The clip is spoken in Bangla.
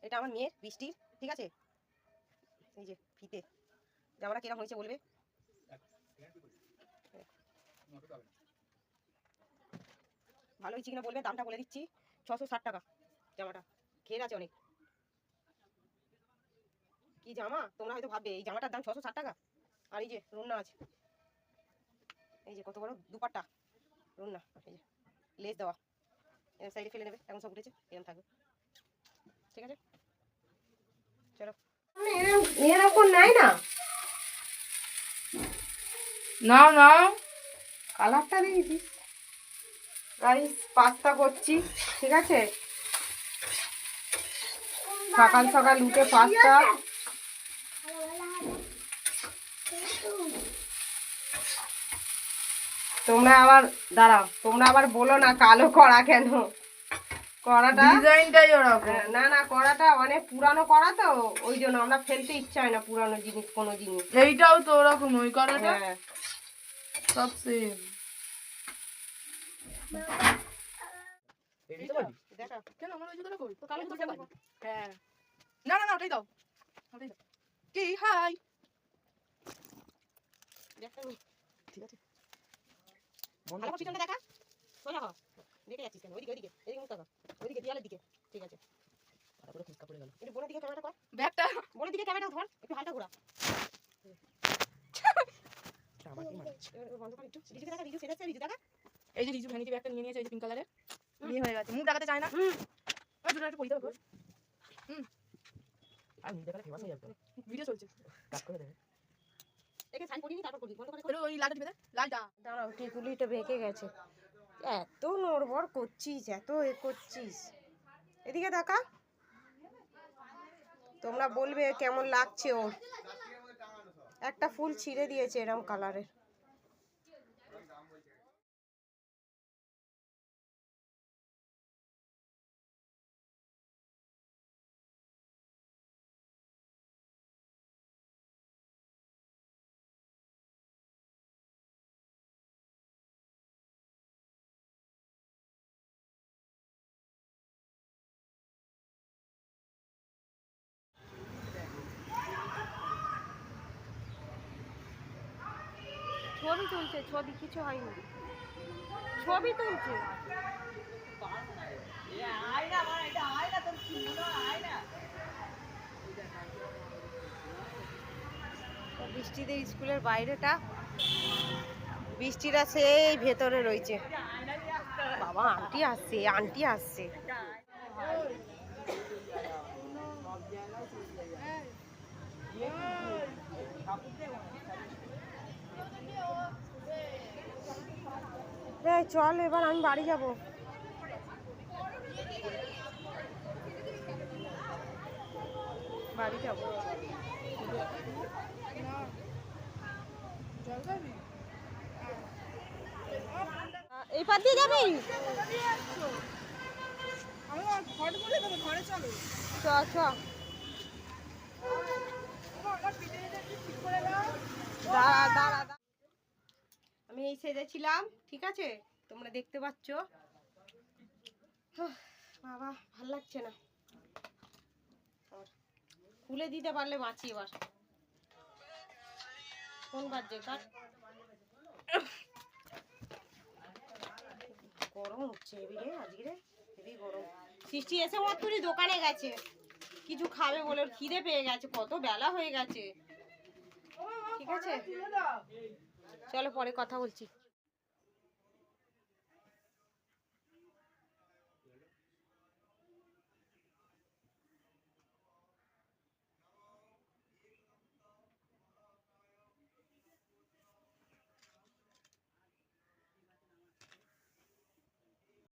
এটা আমার মেয়ের বৃষ্টির, ঠিক আছে? এই যে ফিতে জামাটা কিরকম হয়েছে বলবে। ভালো হয়েছে কিনা বলবে, দামটা বলে দিচ্ছি 660 টাকা জামাটা। ঘের আছে অনেক। কি জামা তোমরা হয়তো ভাববে এই জামাটার দাম 660 টাকা। আর এই যে রুন্না আছে, এই যে কত বড় দুপাট্টা রুন্না, এই যে লেস দেওয়া, এর সাইডে ফেলে নেবে, এখন সব উঠেছে এরকম থাকবে, ঠিক আছে? চলো এরকম নাই না, নাও নাও কালারটা দিয়েছি। রাইস পাস্তা করছি, ঠিক আছে? সকাল সকাল উঠে পাস্তা। তোমরা আবার দাঁড়াও, তোমরা আবার বলো না কালো করা কেন, কড়াটা ডিজাইনটাই ওরকম। না না, কড়াটা অনেক পুরানো কড়া তো, ওই জন্য আমরা ফেলতে ইচ্ছা হয় না পুরানো জিনিস, কোনো জিনিস। এইটাও তো ওরকম, ওই কড়াটা সব সেম। দেখা কেন আমার ওই জুতোটা কই, তো কালো জুতোটা কই? হ্যাঁ না না না, ওটাই দাও, ওটাই দাও। কি হাই দেখা, ঠিক আছে? ভালো করে পিছনটা দেখা, সোজা হ, দেখে যাচ্ছিস কেন? ওইদিকে ওইদিকে, এদিকে মুখ তাকা, ওইদিকে দেয়ালের দিকে, ঠিক আছে? তারপরে খুশকা পড়ে গেল। একটু বোনের দিকে ক্যামেরাটা কর, ব্যাগটা বোনের দিকে ক্যামেরাটা ধর, একটু হালকা ঘোরা। আমাকে মার, বন্ধ কর একটু। রিজু দেখা, রিজু সেটা রিজু দেখা, এই যে রিজু ভ্যানিটি ব্যাগটা নিয়ে নিয়েছে, এই যে পিঙ্ক কালারের, নিয়ে হয়ে গেছে। মুখ দেখাতে চায় না, ওই দুটো একটু পরিতে হবে। আর মুখ দেখালে ফেমাস হয়ে যাবে, ভিডিও চলছে, কাট করে দেবে। একে সাইন করিনি, তারপর করবি, বন্ধ করে ওই লালটা দিবে, লালটা দাঁড়াও। টিকুলিটা বেঁকে গেছে, এত নড়বড় করছিস, এত এ করছিস। এদিকে দেখা, তোমরা বলবে কেমন লাগছে ওর। একটা ফুল ছিঁড়ে দিয়েছে এরকম কালারের। ছবি তুলছে, ছবি কিছু হয়নি, ছবি তুলছে। বৃষ্টিতে স্কুলের বাইরেটা, বৃষ্টিটা সেই ভেতরে রয়েছে। বাবা আন্টি আসছে, আন্টি আসছে। চল এবার আমি বাড়ি যাব। বাড়ি যাব, এই পার দিয়ে যাবি? চ চ, দাঁড়া দাঁড়া, আমি এই সেজেছিলাম, ঠিক আছে? তোমরা দেখতে পাচ্ছ। বাবা ভাল লাগছে না, খুলে দিতে পারলে বাঁচি। এবার কোন বাজছে কার, গরম হচ্ছে হেবি রে আজকে রে, হেবি গরম। সৃষ্টি এসে ওর তুই দোকানে গেছে কিছু খাবে বলে, ওর খিদে পেয়ে গেছে, কত বেলা হয়ে গেছে, ঠিক আছে? চলো পরে কথা বলছি।